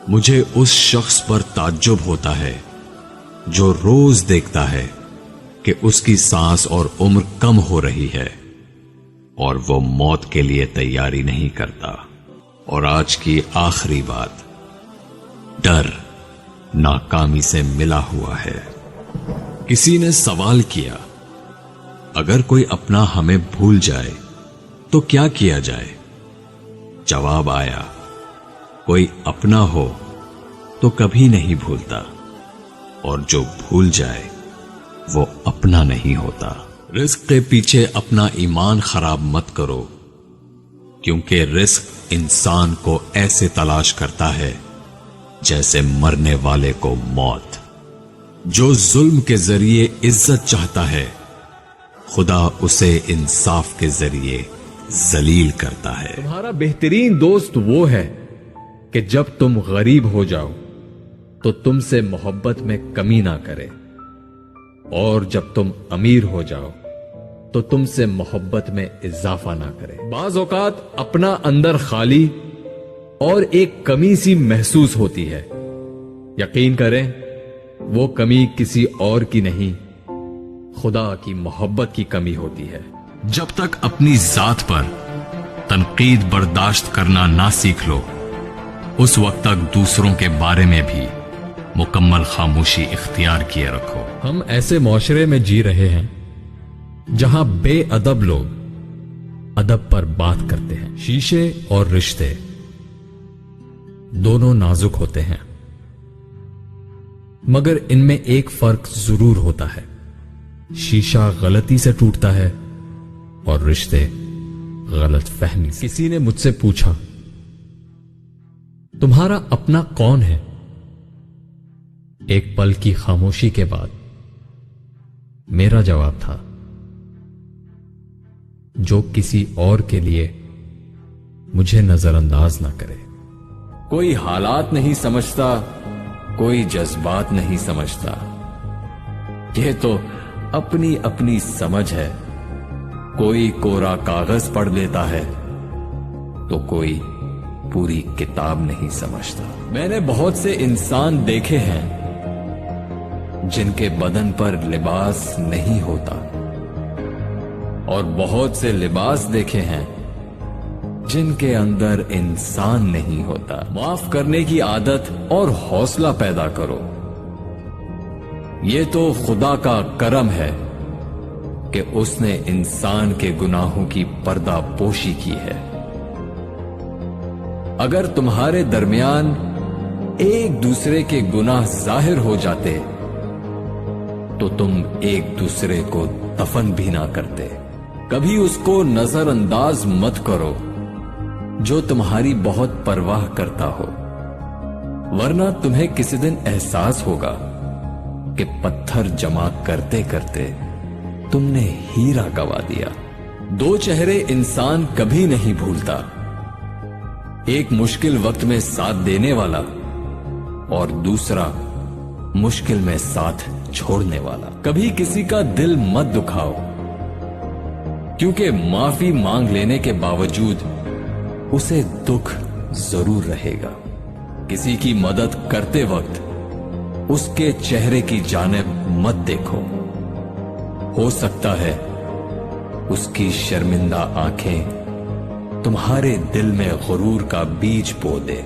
مجھے اس شخص پر تعجب ہوتا ہے جو روز دیکھتا ہے کہ اس کی سانس اور عمر کم ہو رہی ہے اور وہ موت کے لیے تیاری نہیں کرتا۔ اور آج کی آخری بات، ڈر ناکامی سے ملا ہوا ہے۔ کسی نے سوال کیا، اگر کوئی اپنا ہمیں بھول جائے تو کیا کیا جائے؟ جواب آیا، کوئی اپنا ہو تو کبھی نہیں بھولتا، اور جو بھول جائے وہ اپنا نہیں ہوتا۔ رزق کے پیچھے اپنا ایمان خراب مت کرو، کیونکہ رزق انسان کو ایسے تلاش کرتا ہے جیسے مرنے والے کو موت۔ جو ظلم کے ذریعے عزت چاہتا ہے، خدا اسے انصاف کے ذریعے ذلیل کرتا ہے۔ تمہارا بہترین دوست وہ ہے کہ جب تم غریب ہو جاؤ تو تم سے محبت میں کمی نہ کرے، اور جب تم امیر ہو جاؤ تو تم سے محبت میں اضافہ نہ کرے۔ بعض اوقات اپنا اندر خالی اور ایک کمی سی محسوس ہوتی ہے، یقین کریں وہ کمی کسی اور کی نہیں، خدا کی محبت کی کمی ہوتی ہے۔ جب تک اپنی ذات پر تنقید برداشت کرنا نہ سیکھ لو، اس وقت تک دوسروں کے بارے میں بھی مکمل خاموشی اختیار کیے رکھو۔ ہم ایسے معاشرے میں جی رہے ہیں جہاں بے ادب لوگ ادب پر بات کرتے ہیں۔ شیشے اور رشتے دونوں نازک ہوتے ہیں، مگر ان میں ایک فرق ضرور ہوتا ہے، شیشہ غلطی سے ٹوٹتا ہے اور رشتے غلط فہمی سے۔ کسی نے مجھ سے پوچھا، تمہارا اپنا کون ہے؟ ایک پل کی خاموشی کے بعد میرا جواب تھا، جو کسی اور کے لیے مجھے نظر انداز نہ کرے۔ کوئی حالات نہیں سمجھتا، کوئی جذبات نہیں سمجھتا، یہ تو اپنی اپنی سمجھ ہے۔ کوئی کورا کاغذ پڑھ لیتا ہے تو کوئی پوری کتاب نہیں سمجھتا۔ میں نے بہت سے انسان دیکھے ہیں جن کے بدن پر لباس نہیں ہوتا، اور بہت سے لباس دیکھے ہیں جن کے اندر انسان نہیں ہوتا۔ معاف کرنے کی عادت اور حوصلہ پیدا کرو۔ یہ تو خدا کا کرم ہے کہ اس نے انسان کے گناہوں کی پردہ پوشی کی ہے۔ اگر تمہارے درمیان ایک دوسرے کے گناہ ظاہر ہو جاتے تو تم ایک دوسرے کو دفن بھی نہ کرتے۔ کبھی اس کو نظر انداز مت کرو جو تمہاری بہت پرواہ کرتا ہو، ورنہ تمہیں کسی دن احساس ہوگا کہ پتھر جمع کرتے کرتے تم نے ہیرا گوا دیا۔ دو چہرے انسان کبھی نہیں بھولتا، ایک مشکل وقت میں ساتھ دینے والا اور دوسرا مشکل میں ساتھ چھوڑنے والا۔ کبھی کسی کا دل مت دکھاؤ، کیونکہ معافی مانگ لینے کے باوجود اسے دکھ ضرور رہے گا۔ کسی کی مدد کرتے وقت اس کے چہرے کی جانب مت دیکھو، ہو سکتا ہے اس کی شرمندہ آنکھیں تمہارے دل میں غرور کا بیج بو دے۔